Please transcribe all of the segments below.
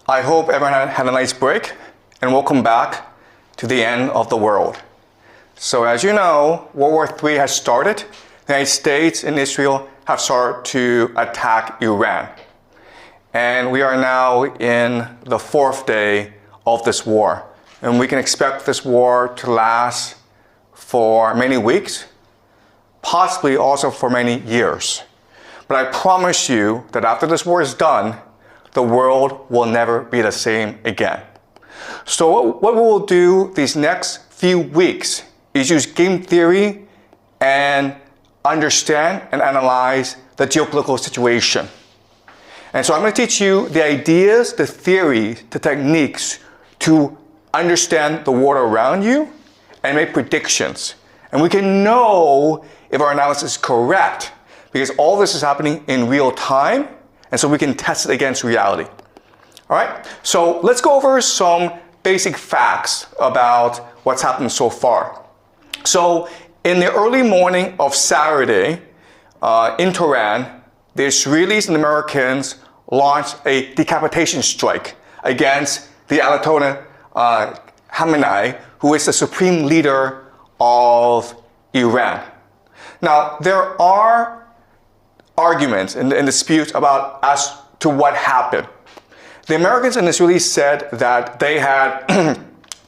I hope everyone had a nice break, and welcome back to the end of the world. So as you know, World War III has started. The United States and Israel have started to attack Iran. And we are now in the fourth day of this war. And we can expect this war to last for many weeks, possibly also for many years. But I promise you that after this war is done, the world will never be the same again. So what we will do these next few weeks is use game theory and understand and analyze the geopolitical situation. And so I'm going to teach you the ideas, the theories, the techniques to understand the world around you and make predictions. And we can know if our analysis is correct because all this is happening in real time, and so we can test it against reality. All right, so let's go over some basic facts about what's happened so far. So in the early morning of Saturday in Tehran, the Israelis and Americans launched a decapitation strike against the Ayatollah Khamenei, who is the supreme leader of Iran. Now, there are arguments and disputes about as to what happened. The Americans and Israelis said that they had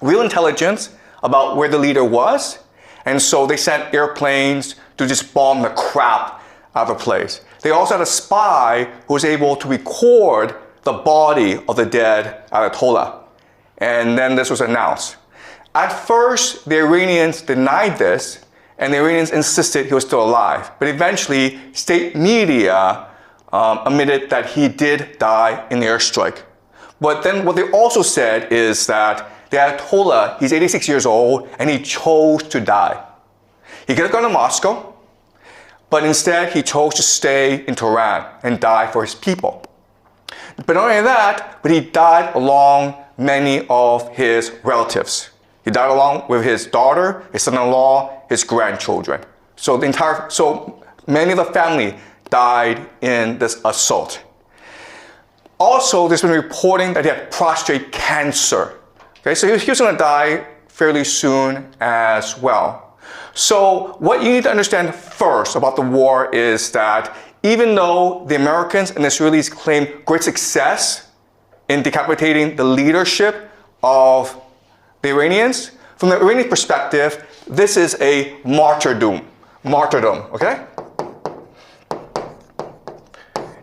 real intelligence about where the leader was, and so they sent airplanes to just bomb the crap out of the place. They also had a spy who was able to record the body of the dead Ayatollah, and then this was announced. At first, the Iranians denied this, and the Iranians insisted he was still alive. But eventually, state media admitted that he did die in the airstrike. But then what they also said is that the Ayatollah, he's 86 years old, and he chose to die. He could have gone to Moscow, but instead he chose to stay in Tehran and die for his people. But not only that, but he died along many of his relatives. He died along with his daughter, his son-in-law, his grandchildren. So many of the family died in this assault. Also, there's been reporting that he had prostate cancer. Okay, so he was going to die fairly soon as well. So what you need to understand first about the war is that even though the Americans and Israelis claim great success in decapitating the leadership of the Iranians, from the Iranian perspective, this is a martyrdom, okay?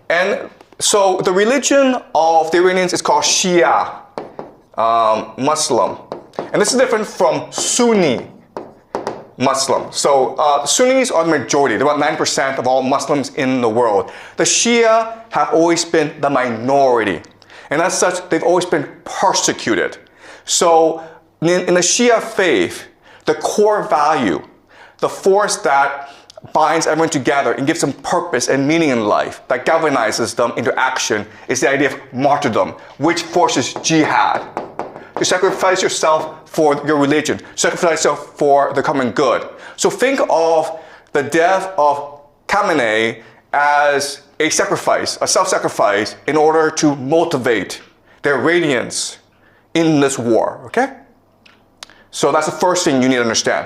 And so the religion of the Iranians is called Shia Muslim. And this is different from Sunni Muslim. So Sunnis are the majority. They're about 9% of all Muslims in the world. The Shia have always been the minority. And as such, they've always been persecuted. So in the Shia faith, the core value, the force that binds everyone together and gives them purpose and meaning in life, that galvanizes them into action, is the idea of martyrdom, which forces jihad. To sacrifice yourself for your religion, sacrifice yourself for the common good. So think of the death of Khamenei as a sacrifice, a self-sacrifice, in order to motivate the Iranians in this war, okay? So that's the first thing you need to understand.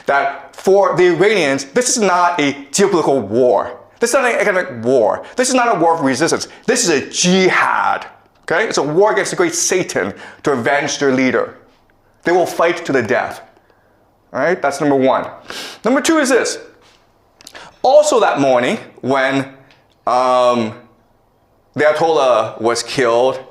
That for the Iranians, this is not a geopolitical war. This is not an economic war. This is not a war of resistance. This is a jihad. Okay? It's a war against the great Satan to avenge their leader. They will fight to the death. All right? That's number one. Number two is this. Also that morning, when the Ayatollah was killed,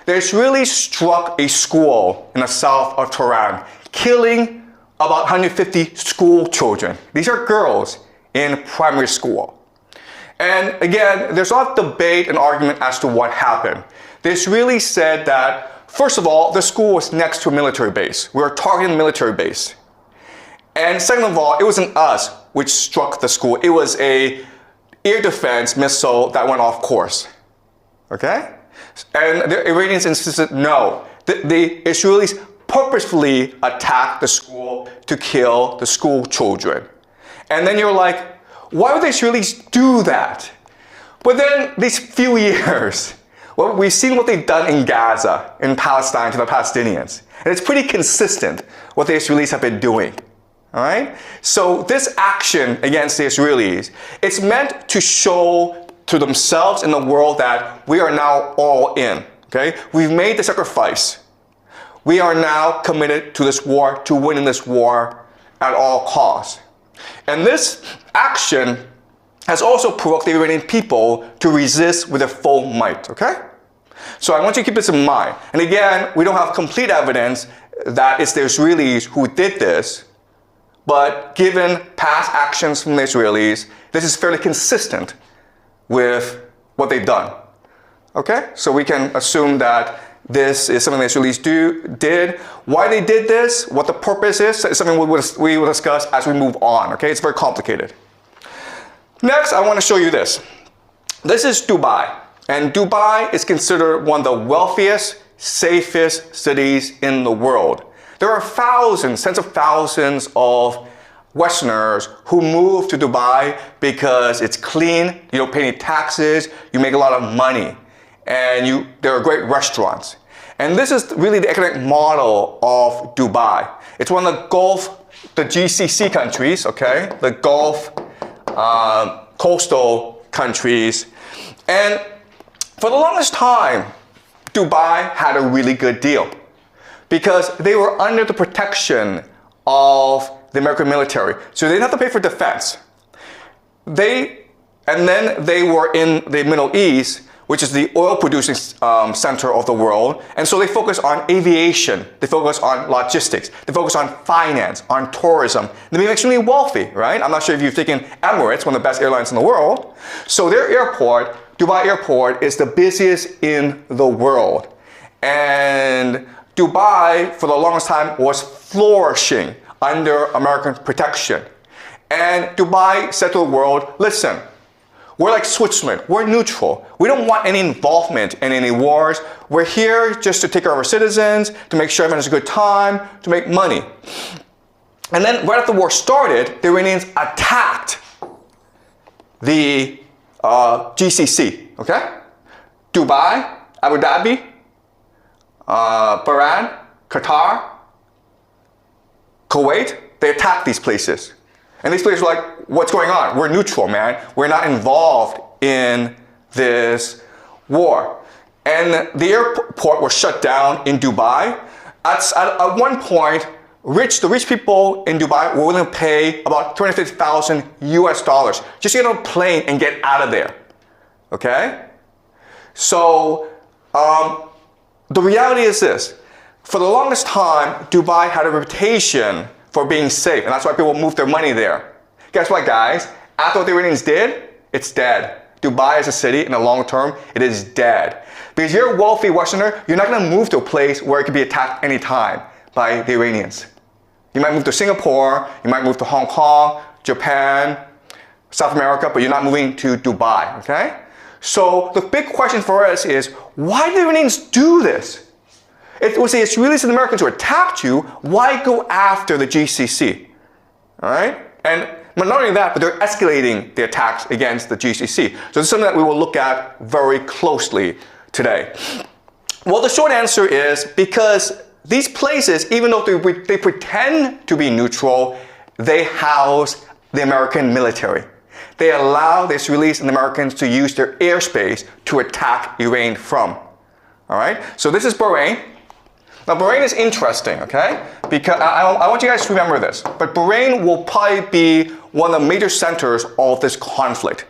the Israelis struck a school in the south of Tehran, killing about 150 school children. These are girls in primary school. And again, there's a lot of debate and argument as to what happened. The Israelis said that, first of all, the school was next to a military base. We were targeting a military base. And second of all, it wasn't us which struck the school. It was a air defense missile that went off course. Okay? And the Iranians insisted no. The Israelis purposefully attacked the school to kill the school children. And then you're like, why would the Israelis do that? But then these few years, Well, we've seen what they've done in Gaza, in Palestine, to the Palestinians. And it's pretty consistent what the Israelis have been doing. All right? So this action against the Israelis, it's meant to show to themselves and the world that we are now all in. Okay? We've made the sacrifice. We are now committed to this war, to winning this war at all costs. And this action has also provoked the Iranian people to resist with their full might, okay? So I want you to keep this in mind. And again, we don't have complete evidence that it's the Israelis who did this, but given past actions from the Israelis, this is fairly consistent with what they've done, okay? So we can assume that this is something the Israelis did. Why they did this, what the purpose is something we will discuss as we move on, okay? It's very complicated. Next, I want to show you this. This is Dubai. And Dubai is considered one of the wealthiest, safest cities in the world. There are thousands, tens of thousands of Westerners who move to Dubai because it's clean, you don't pay any taxes, you make a lot of money, and there are great restaurants. And this is really the economic model of Dubai. It's one of the GCC countries, okay? The Gulf coastal countries. And for the longest time, Dubai had a really good deal because they were under the protection of the American military. So they didn't have to pay for defense. And then they were in the Middle East, which is the oil producing center of the world. And so they focus on aviation, they focus on logistics, they focus on finance, on tourism. They became extremely wealthy, right? I'm not sure if you've taken Emirates, one of the best airlines in the world. So their airport, Dubai Airport, is the busiest in the world. And Dubai, for the longest time, was flourishing under American protection. And Dubai said to the world, listen, we're like Switzerland. We're neutral. We don't want any involvement in any wars. We're here just to take care of our citizens, to make sure everyone has a good time, to make money. And then right after the war started, the Iranians attacked the GCC, okay? Dubai, Abu Dhabi, Bahrain, Qatar, Kuwait, they attacked these places. And these places were like, what's going on? We're neutral, man. We're not involved in this war. And the airport was shut down in Dubai. At one point, the rich people in Dubai were willing to pay about $250,000 US just to get on a plane and get out of there. Okay? So the reality is this. For the longest time, Dubai had a reputation for being safe, and that's why people moved their money there. Guess what, guys? After what the Iranians did, it's dead. Dubai as a city, in the long term, it is dead. Because you're a wealthy Westerner, you're not going to move to a place where it could be attacked anytime by the Iranians. You might move to Singapore, you might move to Hong Kong, Japan, South America, but you're not moving to Dubai, okay? So the big question for us is, why did the Iranians do this? It was the Israelis and the Americans who attacked you. Why go after the GCC? All right? And not only that, but they're escalating the attacks against the GCC. So this is something that we will look at very closely today. Well, the short answer is because these places, even though they pretend to be neutral, they house the American military. They allow the Israelis and the Americans to use their airspace to attack Iran from. All right? So this is Bahrain. Now, Bahrain is interesting, okay? Because I want you guys to remember this. But Bahrain will probably be one of the major centers of this conflict.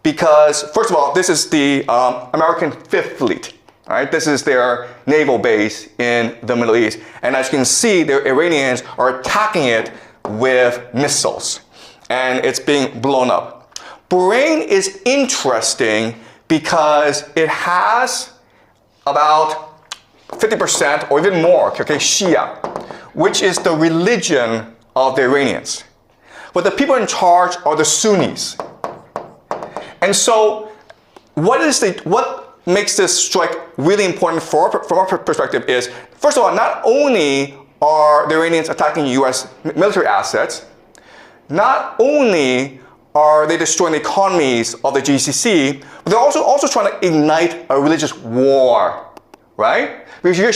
Because, first of all, this is the American Fifth Fleet. All right? This is their naval base in the Middle East. And as you can see, the Iranians are attacking it with missiles. And it's being blown up. Bahrain is interesting because it has about 50% or even more, okay, Shia, which is the religion of the Iranians. But the people in charge are the Sunnis. And so what makes this strike really important from our perspective is, first of all, not only are the Iranians attacking US military assets, not only are they destroying the economies of the GCC, but they're also trying to ignite a religious war, right? Because you're